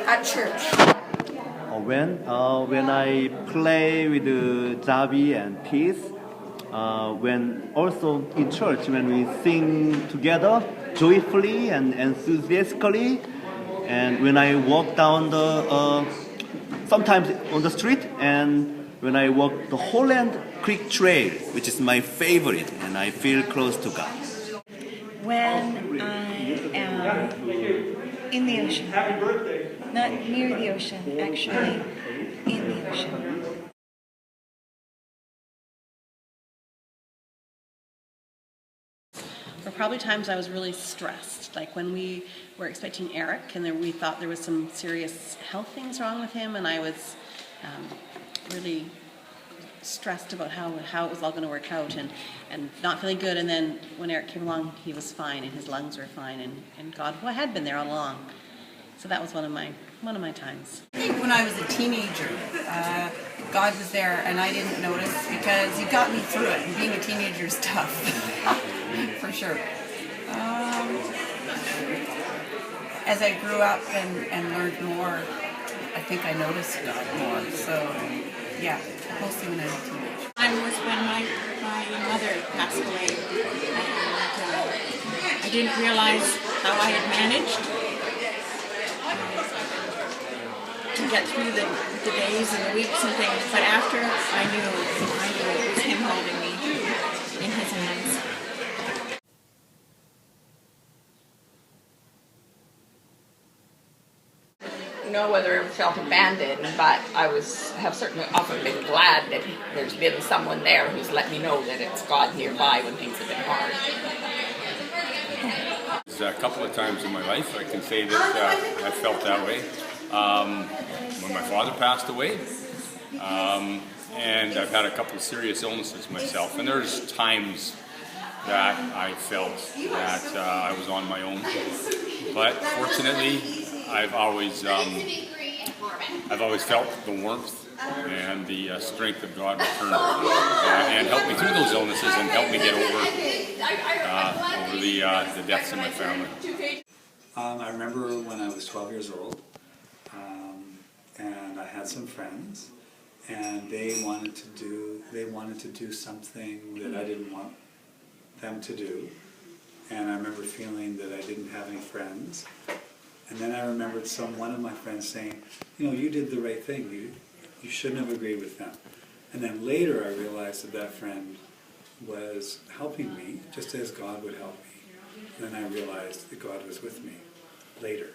at church. When I play with Zabi and Peace, when also in church when we sing together joyfully and enthusiastically, and when I walk down the sometimes on the street, and when I walk the Holland Creek Trail, which is my favorite, and I feel close to God. When I am in the ocean. Not near the ocean, actually in the ocean. There were probably times I was really stressed, like when we were expecting Eric and we thought there was some serious health things wrong with him, and I was really stressed about how it was all going to work out and not feeling good. And then when Eric came along, he was fine and his lungs were fine, and God had been there all along. So that was one of my times. I think when I was a teenager, God was there and I didn't notice because He got me through it. And being a teenager is tough, for sure. As I grew up and learned more, I think I noticed God more. So, yeah, mostly when I was a teenager. Time was when my mother passed away, and I didn't realize how I had managed to get through the days and the weeks and things, but after I knew it was Him holding me in His hands. Know whether I felt abandoned, but I have certainly often been glad that there's been someone there who's let me know that it's God nearby when things have been hard. A couple of times in my life I can say that I felt that way. When my father passed away, and I've had a couple of serious illnesses myself, and there's times that I felt that I was on my own, but fortunately I've always felt the warmth and the strength of God return and help me through those illnesses and help me get over the deaths in my family. I remember when I was 12 years old, and I had some friends, and they wanted to do something that I didn't want them to do, and I remember feeling that I didn't have any friends. And then I remembered one of my friends saying, you did the right thing. You shouldn't have agreed with them. And then later I realized that friend was helping me, just as God would help me. And then I realized that God was with me later.